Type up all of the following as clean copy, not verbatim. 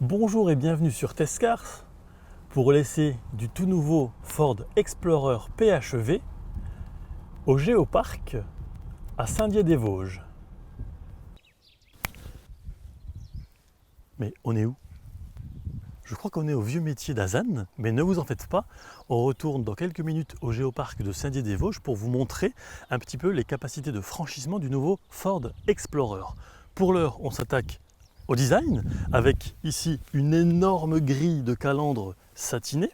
Bonjour et bienvenue sur Testcars pour l'essai du tout nouveau Ford Explorer PHEV au Géoparc à Saint-Dié-des-Vosges. Mais on est où? Je crois qu'on est au vieux métier d'Azanne, mais ne vous en faites pas, on retourne dans quelques minutes au Géoparc de Saint-Dié-des-Vosges pour vous montrer un petit peu les capacités de franchissement du nouveau Ford Explorer. Pour l'heure, on s'attaque au design, avec ici une énorme grille de calandre satinée.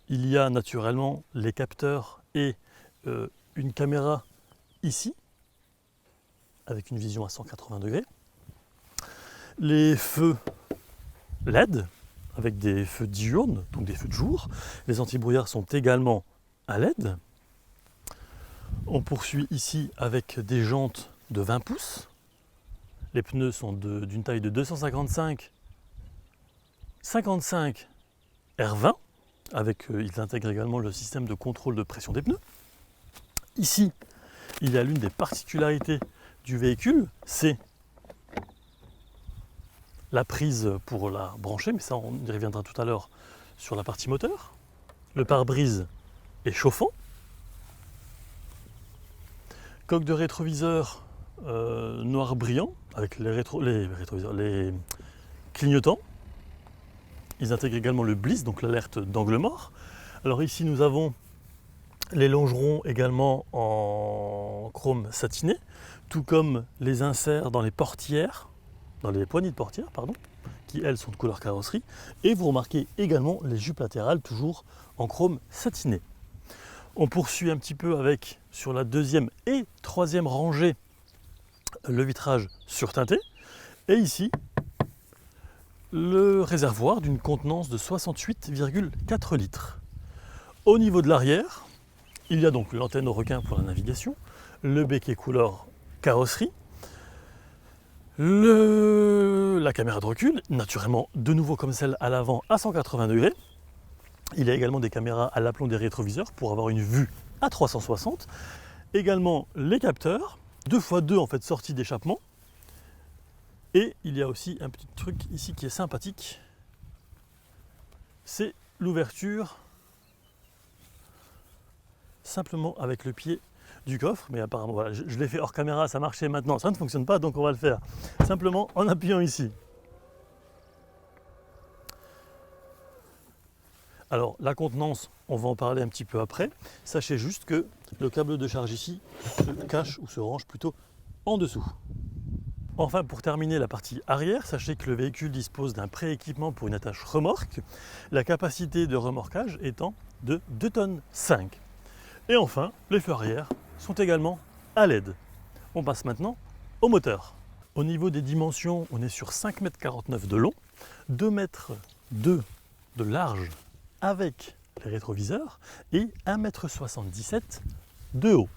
Il y a naturellement les capteurs et une caméra ici, avec une vision à 180 degrés. Les feux LED, avec des feux diurnes, donc des feux de jour. Les antibrouillards sont également à LED. On poursuit ici avec des jantes de 20 pouces. Les pneus sont d'une taille de 255 55 R20, avec ils intègrent également le système de contrôle de pression des pneus. Ici, il y a l'une des particularités du véhicule, c'est la prise pour la brancher, mais ça on y reviendra tout à l'heure sur la partie moteur. Le pare-brise est chauffant. Coque de rétroviseur noir brillant avec les clignotants. Ils intègrent également le bliss, donc l'alerte d'angle mort. Alors ici nous avons les longerons également en chrome satiné, tout comme les inserts dans les portières, dans les poignées de portière, pardon, qui elles sont de couleur carrosserie. Et vous remarquez également les jupes latérales toujours en chrome satiné. On poursuit un petit peu avec, sur la deuxième et troisième rangée, le vitrage surteinté. Et ici, le réservoir d'une contenance de 68,4 litres. Au niveau de l'arrière, il y a donc l'antenne au requin pour la navigation, le béquet couleur carrosserie, la caméra de recul, naturellement de nouveau comme celle à l'avant à 180 degrés. Il y a également des caméras à l'aplomb des rétroviseurs pour avoir une vue à 360. Également les capteurs, 2x2 en fait sortie d'échappement. Et il y a aussi un petit truc ici qui est sympathique. C'est l'ouverture simplement avec le pied du coffre. Mais apparemment, voilà, je l'ai fait hors caméra, ça marchait maintenant. Ça ne fonctionne pas, donc on va le faire simplement en appuyant ici. Alors la contenance, on va en parler un petit peu après. Sachez juste que le câble de charge ici se cache ou se range plutôt en dessous. Enfin, pour terminer la partie arrière, sachez que le véhicule dispose d'un pré-équipement pour une attache remorque, la capacité de remorquage étant de 2,5 tonnes. Et enfin, les feux arrière sont également à LED. On passe maintenant au moteur. Au niveau des dimensions, on est sur 5,49 m de long, 2,2 m de large avec les rétroviseurs et 1,77 m de haut.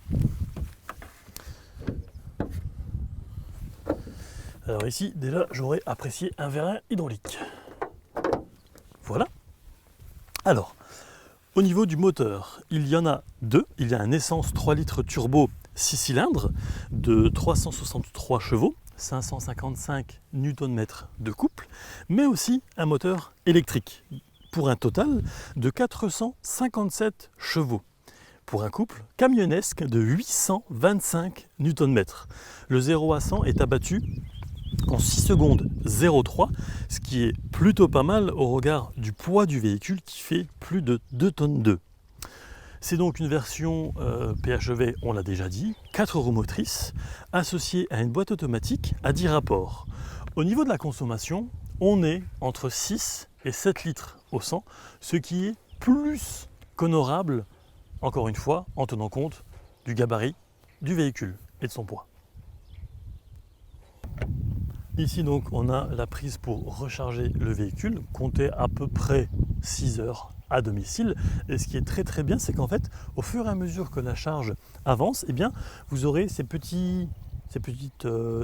Alors ici, déjà, j'aurais apprécié un vérin hydraulique. Voilà. Alors, au niveau du moteur, il y en a deux. Il y a un essence 3 litres turbo 6 cylindres de 363 chevaux, 555 Nm de couple, mais aussi un moteur électrique pour un total de 457 chevaux. Pour un couple camionnesque de 825 Nm. Le 0 à 100 est abattu en 6 secondes 0,3, ce qui est plutôt pas mal au regard du poids du véhicule qui fait plus de 2,2 tonnes. C'est donc une version PHEV, on l'a déjà dit, 4 roues motrices, associée à une boîte automatique à 10 rapports. Au niveau de la consommation, on est entre 6 et 7 litres au 100, ce qui est plus qu'honorable, encore une fois, en tenant compte du gabarit du véhicule et de son poids. Ici donc on a la prise pour recharger le véhicule, comptez à peu près 6 heures à domicile. Et ce qui est très bien, c'est qu'en fait, au fur et à mesure que la charge avance, eh bien, vous aurez ces petites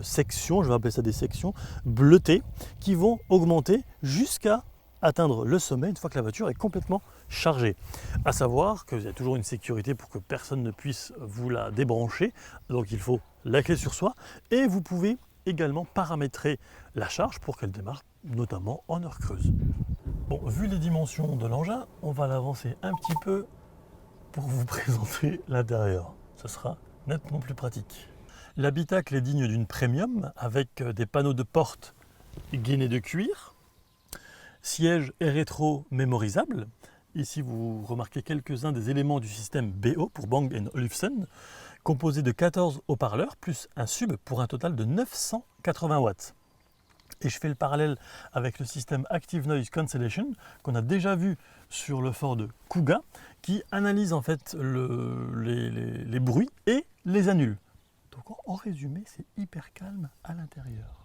sections, je vais appeler ça des sections, bleutées, qui vont augmenter jusqu'à atteindre le sommet une fois que la voiture est complètement chargée. À savoir que vous avez toujours une sécurité pour que personne ne puisse vous la débrancher, donc il faut la clé sur soi, et vous pouvez également paramétrer la charge pour qu'elle démarre notamment en heure creuse. Bon, vu les dimensions de l'engin, on va l'avancer un petit peu pour vous présenter l'intérieur. Ce sera nettement plus pratique. L'habitacle est digne d'une premium avec des panneaux de porte gainés de cuir, siège et rétro mémorisables. Ici, vous remarquez quelques-uns des éléments du système BO pour Bang & Olufsen, composé de 14 haut-parleurs plus un sub pour un total de 980 watts. Et je fais le parallèle avec le système Active Noise Cancellation qu'on a déjà vu sur le Ford Kuga, qui analyse en fait les bruits et les annule. Donc en résumé, c'est hyper calme à l'intérieur.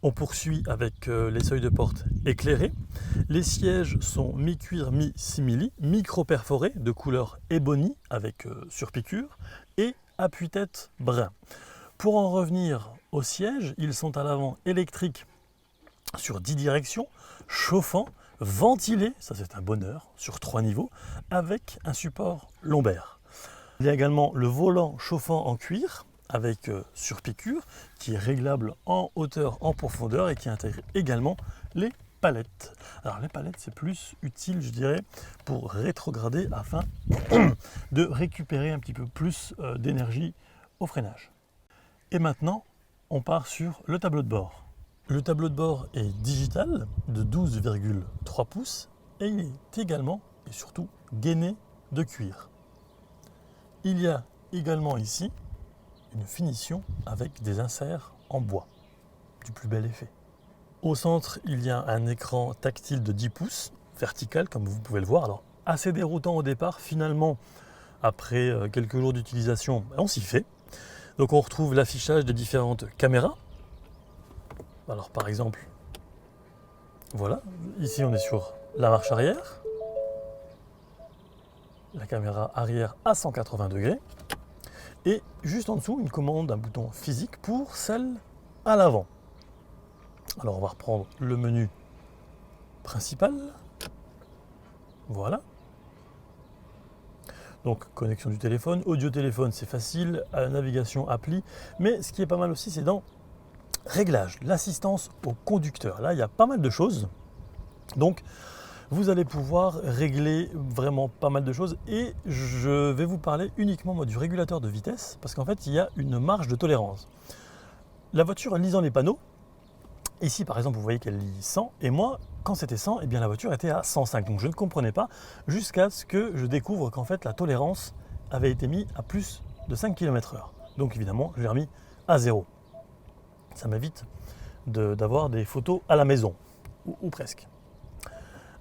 On poursuit avec les seuils de porte éclairés. Les sièges sont mi-cuir, mi-simili, micro-perforés de couleur ebony avec surpiqûre et appuie-tête brun. Pour en revenir aux sièges, ils sont à l'avant électriques sur 10 directions, chauffants, ventilés, ça c'est un bonheur, sur 3 niveaux, avec un support lombaire. Il y a également le volant chauffant en cuir, avec surpiqûre, qui est réglable en hauteur, en profondeur et qui intègre également les palettes. Alors les palettes, c'est plus utile, je dirais, pour rétrograder afin de récupérer un petit peu plus d'énergie au freinage. Et maintenant, on part sur le tableau de bord. Le tableau de bord est digital de 12,3 pouces et il est également et surtout gainé de cuir. Il y a également ici une finition avec des inserts en bois, du plus bel effet. Au centre, il y a un écran tactile de 10 pouces, vertical comme vous pouvez le voir. Alors assez déroutant au départ, finalement, après quelques jours d'utilisation, on s'y fait. Donc on retrouve l'affichage des différentes caméras. Alors par exemple, voilà, ici on est sur la marche arrière, la caméra arrière à 180 degrés. Et juste en dessous, une commande, un bouton physique pour celle à l'avant. Alors on va reprendre le menu principal. Voilà. Donc connexion du téléphone, audio téléphone c'est facile, navigation appli. Mais ce qui est pas mal aussi c'est dans réglage, l'assistance au conducteur. Là il y a pas mal de choses. Donc vous allez pouvoir régler vraiment pas mal de choses et je vais vous parler uniquement moi, du régulateur de vitesse parce qu'en fait il y a une marge de tolérance. La voiture en lisant les panneaux, ici par exemple vous voyez qu'elle lit 100 et moi quand c'était 100, eh bien la voiture était à 105. Donc je ne comprenais pas jusqu'à ce que je découvre qu'en fait la tolérance avait été mise à plus de 5 km/h. Donc évidemment je l'ai remis à 0. Ça m'évite d'avoir des photos à la maison, ou presque.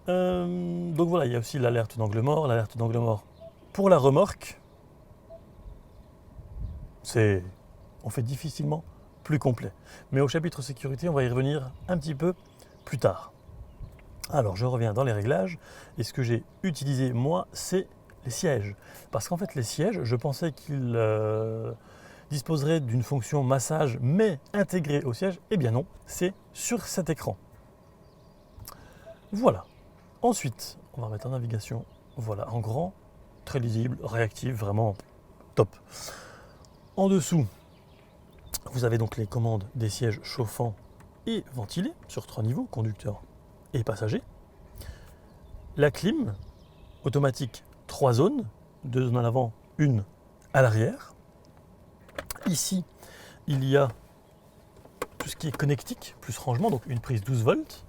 Donc voilà, il y a aussi l'alerte d'angle mort. L'alerte d'angle mort pour la remorque, on fait difficilement plus complet. Mais au chapitre sécurité, on va y revenir un petit peu plus tard. Alors je reviens dans les réglages et ce que j'ai utilisé moi, c'est les sièges. Parce qu'en fait les sièges, je pensais qu'ils disposeraient d'une fonction massage mais intégrée au siège. Eh bien non, c'est sur cet écran. Voilà. Ensuite, on va mettre en navigation, voilà, en grand, très lisible, réactif, vraiment top. En dessous, vous avez donc les commandes des sièges chauffants et ventilés sur 3 niveaux, conducteur et passager. La clim automatique 3 zones, 2 zones à l'avant, 1 à l'arrière. Ici, il y a tout ce qui est connectique plus rangement, donc une prise 12 volts.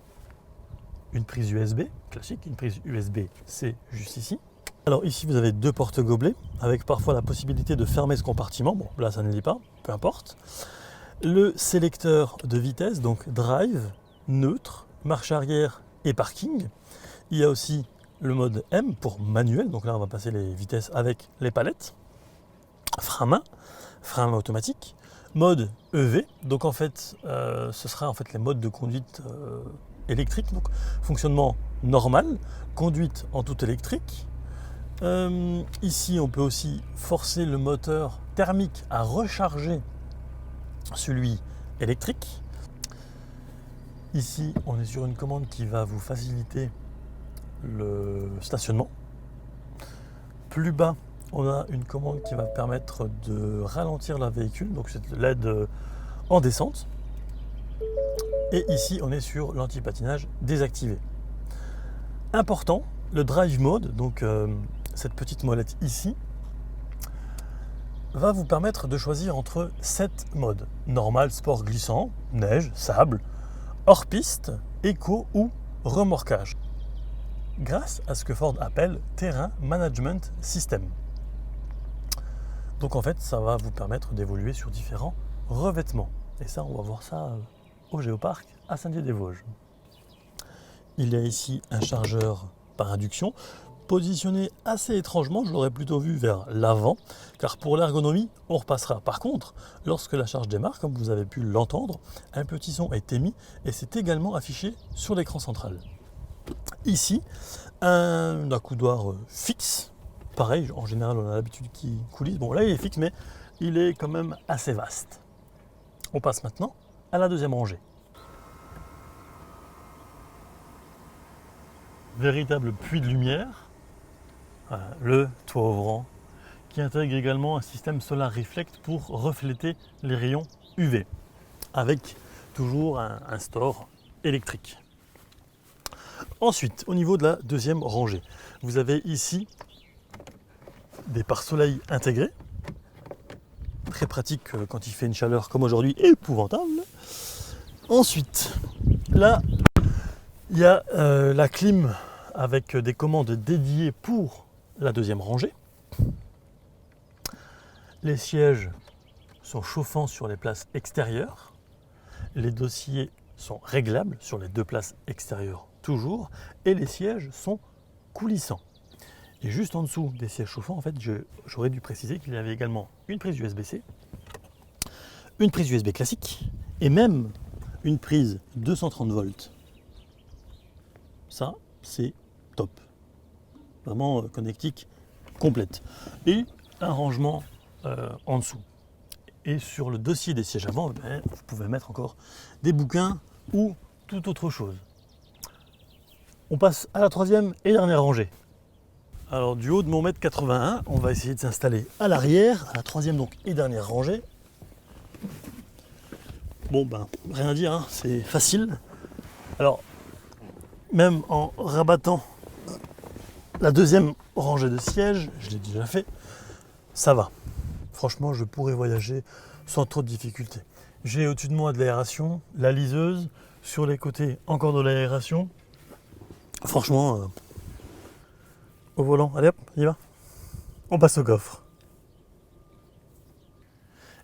Une prise USB classique, une prise USB-C juste ici. Alors ici vous avez 2 porte-gobelets avec parfois la possibilité de fermer ce compartiment. Bon là ça ne l'est pas, peu importe. Le sélecteur de vitesse, donc drive, neutre, marche arrière et parking. Il y a aussi le mode M pour manuel, donc là on va passer les vitesses avec les palettes. Frein main automatique. Mode EV, donc en fait ce sera en fait les modes de conduite électrique, donc fonctionnement normal, conduite en tout électrique. Ici on peut aussi forcer le moteur thermique à recharger celui électrique. Ici on est sur une commande qui va vous faciliter le stationnement. Plus bas on a une commande qui va permettre de ralentir la véhicule, donc c'est l'aide en descente. Et ici, on est sur l'anti-patinage désactivé. Important, le drive mode, donc cette petite molette ici, va vous permettre de choisir entre 7 modes. Normal, sport glissant, neige, sable, hors-piste, éco ou remorquage. Grâce à ce que Ford appelle Terrain Management System. Donc en fait, ça va vous permettre d'évoluer sur différents revêtements. Et ça, on va voir ça au Géoparc à Saint-Dié-des-Vosges. Il y a ici un chargeur par induction, positionné assez étrangement, je l'aurais plutôt vu vers l'avant, car pour l'ergonomie, on repassera. Par contre, lorsque la charge démarre, comme vous avez pu l'entendre, un petit son est émis et c'est également affiché sur l'écran central. Ici, un accoudoir fixe, pareil, en général on a l'habitude qu'il coulisse, bon là il est fixe mais il est quand même assez vaste. On passe maintenant à la deuxième rangée. Véritable puits de lumière, voilà, le toit ouvrant, qui intègre également un système Solar Reflect pour refléter les rayons UV, avec toujours un store électrique. Ensuite, au niveau de la deuxième rangée, vous avez ici des pare-soleil intégrés, très pratique quand il fait une chaleur comme aujourd'hui épouvantable. Ensuite, là, il y a la clim avec des commandes dédiées pour la deuxième rangée. Les sièges sont chauffants sur les places extérieures. Les dossiers sont réglables sur les deux places extérieures toujours. Et les sièges sont coulissants. Et juste en dessous des sièges chauffants, en fait, j'aurais dû préciser qu'il y avait également une prise USB-C, une prise USB classique et même une prise 230 volts. Ça, c'est top. Vraiment connectique complète. Et un rangement en dessous. Et sur le dossier des sièges avant, vous pouvez mettre encore des bouquins ou toute autre chose. On passe à la troisième et dernière rangée. Alors du haut de mon mètre 81, on va essayer de s'installer à l'arrière, à la troisième donc et dernière rangée. Bon ben, rien à dire, hein, c'est facile. Alors, même en rabattant la deuxième rangée de sièges, je l'ai déjà fait, ça va. Franchement, je pourrais voyager sans trop de difficultés. J'ai au-dessus de moi de l'aération, la liseuse, sur les côtés encore de l'aération. Franchement, au volant, allez hop, on y va. On passe au coffre.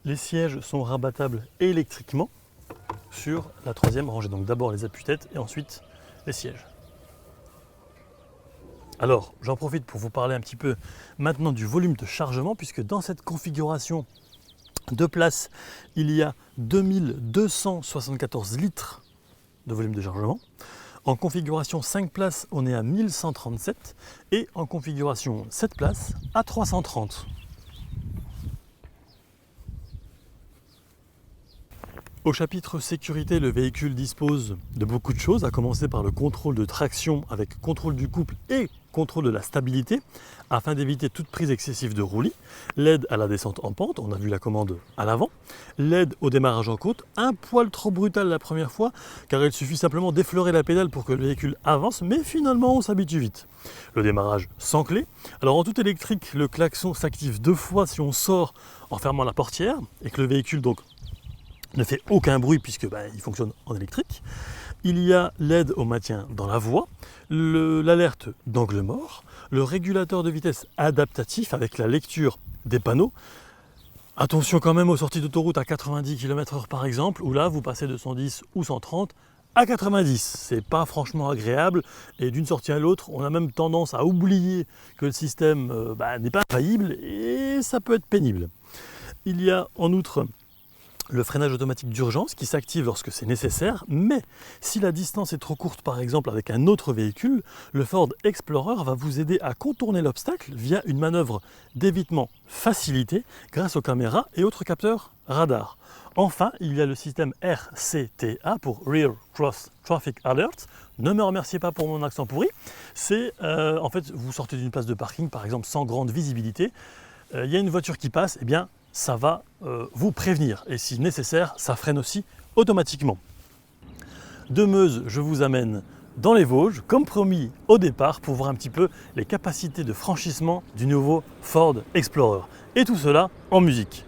Les sièges sont rabattables électriquement sur la troisième rangée. Donc d'abord les appuis-têtes et ensuite les sièges. Alors, j'en profite pour vous parler un petit peu maintenant du volume de chargement, puisque dans cette configuration de place, il y a 2274 litres de volume de chargement. En configuration 5 places, on est à 1137 et en configuration 7 places à 330. Au chapitre sécurité, le véhicule dispose de beaucoup de choses, à commencer par le contrôle de traction avec contrôle du couple et contrôle de la stabilité, afin d'éviter toute prise excessive de roulis, l'aide à la descente en pente, on a vu la commande à l'avant, l'aide au démarrage en côte, un poil trop brutal la première fois, car il suffit simplement d'effleurer la pédale pour que le véhicule avance, mais finalement on s'habitue vite. Le démarrage sans clé, alors en tout électrique, le klaxon s'active 2 fois si on sort en fermant la portière, et que le véhicule donc ne fait aucun bruit puisque il fonctionne en électrique. Il y a l'aide au maintien dans la voie, l'alerte d'angle mort, le régulateur de vitesse adaptatif avec la lecture des panneaux. Attention quand même aux sorties d'autoroute à 90 km/h par exemple, où là vous passez de 110 ou 130 à 90. C'est pas franchement agréable et d'une sortie à l'autre, on a même tendance à oublier que le système n'est pas infaillible et ça peut être pénible. Il y a en outre le freinage automatique d'urgence qui s'active lorsque c'est nécessaire, mais si la distance est trop courte par exemple avec un autre véhicule, le Ford Explorer va vous aider à contourner l'obstacle via une manœuvre d'évitement facilitée grâce aux caméras et autres capteurs radar. Enfin, il y a le système RCTA pour Rear Cross Traffic Alert. Ne me remerciez pas pour mon accent pourri. C'est en fait, vous sortez d'une place de parking par exemple sans grande visibilité, il y a une voiture qui passe, ça va vous prévenir. Et si nécessaire, ça freine aussi automatiquement. De Meuse, je vous amène dans les Vosges, comme promis au départ, pour voir un petit peu les capacités de franchissement du nouveau Ford Explorer. Et tout cela en musique.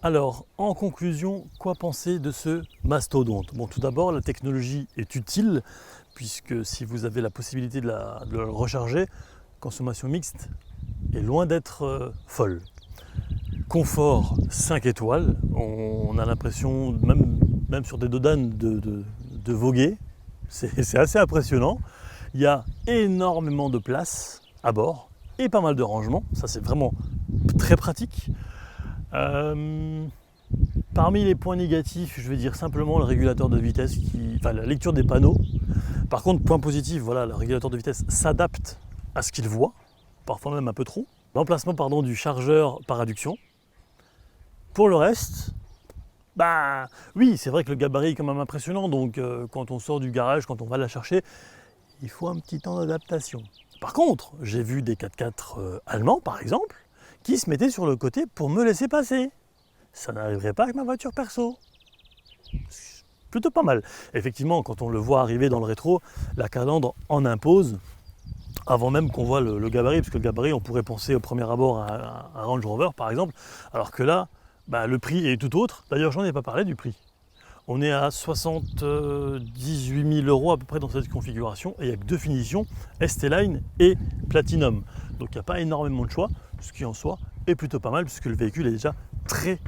Alors, en conclusion, quoi penser de ce mastodonte? Bon, tout d'abord, la technologie est utile, puisque si vous avez la possibilité de le recharger, consommation mixte est loin d'être folle. Confort 5 étoiles, on a l'impression, même sur des dodanes, de voguer. C'est assez impressionnant. Il y a énormément de place à bord et pas mal de rangements, ça c'est vraiment très pratique. Parmi les points négatifs, je vais dire simplement le régulateur de vitesse, la lecture des panneaux. Par contre, point positif, voilà, le régulateur de vitesse s'adapte à ce qu'il voit, parfois même un peu trop. L'emplacement du chargeur par induction. Pour le reste, oui, c'est vrai que le gabarit est quand même impressionnant, donc quand on sort du garage, quand on va la chercher, il faut un petit temps d'adaptation. Par contre, j'ai vu des 4x4 allemands, par exemple, qui se mettaient sur le côté pour me laisser passer. Ça n'arriverait pas avec ma voiture perso. Plutôt pas mal. Effectivement, quand on le voit arriver dans le rétro, la calandre en impose, avant même qu'on voit le gabarit, parce que le gabarit, on pourrait penser au premier abord à un Range Rover, par exemple, alors que là, le prix est tout autre. D'ailleurs, j'en ai pas parlé du prix. On est à 78 000 € à peu près dans cette configuration, et il n'y a que 2 finitions, ST-Line et Platinum. Donc il n'y a pas énormément de choix, ce qui en soi est plutôt pas mal puisque le véhicule est déjà très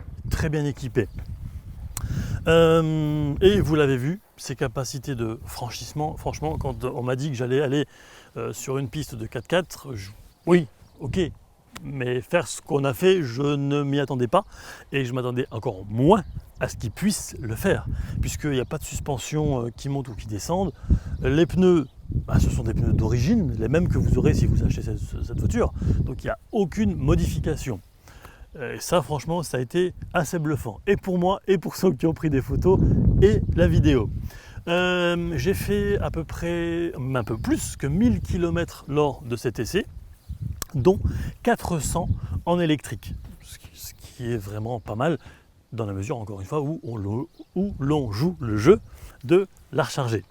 bien équipé. Et vous l'avez vu, ses capacités de franchissement, franchement, quand on m'a dit que j'allais aller sur une piste de 4x4, oui, ok, mais faire ce qu'on a fait, je ne m'y attendais pas et je m'attendais encore moins à ce qu'il puisse le faire, puisqu'il n'y a pas de suspension qui monte ou qui descende. Les pneus, ce sont des pneus d'origine, les mêmes que vous aurez si vous achetez cette voiture, donc il n'y a aucune modification. Et ça, franchement, ça a été assez bluffant, et pour moi, et pour ceux qui ont pris des photos et la vidéo. J'ai fait à peu près, un peu plus que 1000 km lors de cet essai, dont 400 en électrique, ce qui est vraiment pas mal, dans la mesure, encore une fois, où l'on joue le jeu de la recharger.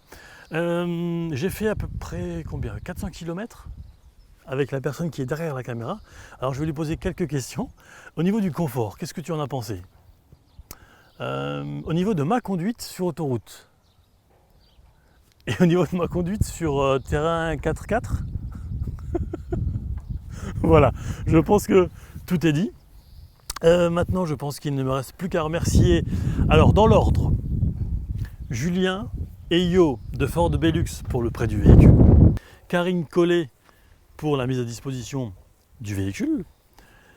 J'ai fait à peu près combien, 400 km avec la personne qui est derrière la caméra. Alors je vais lui poser quelques questions. Au niveau du confort, qu'est-ce que tu en as pensé? Au niveau de ma conduite sur autoroute et au niveau de ma conduite sur terrain 4x4, voilà, je pense que tout est dit. Maintenant, je pense qu'il ne me reste plus qu'à remercier, alors dans l'ordre, Julien et Yo de Ford Belux pour le prêt du véhicule, Karine Collet pour la mise à disposition du véhicule,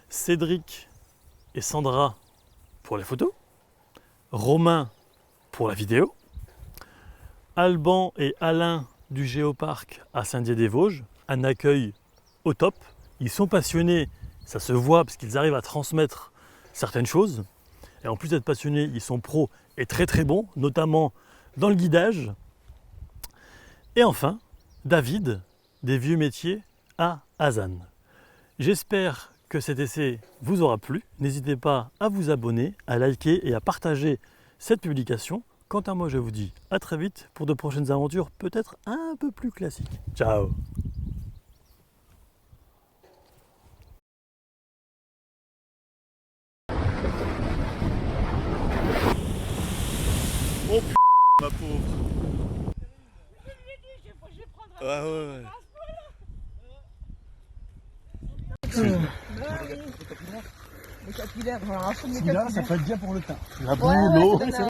Cédric et Sandra pour les photos, Romain pour la vidéo, Alban et Alain du Géoparc à Saint-Dié-des-Vosges, un accueil au top. Ils sont passionnés, ça se voit parce qu'ils arrivent à transmettre certaines choses. Et en plus d'être passionnés, ils sont pros et très bons, notamment dans le guidage. Et enfin, David, des vieux métiers à Azan. J'espère que cet essai vous aura plu. N'hésitez pas à vous abonner, à liker et à partager cette publication. Quant à moi, je vous dis à très vite pour de prochaines aventures peut-être un peu plus classiques. Ciao! Oh putain, ma pauvre! Ouais. Les capillaires, voilà, Celui-là, ça peut être bien pour le teint. La Ouais, boue, l'eau. c'est ça.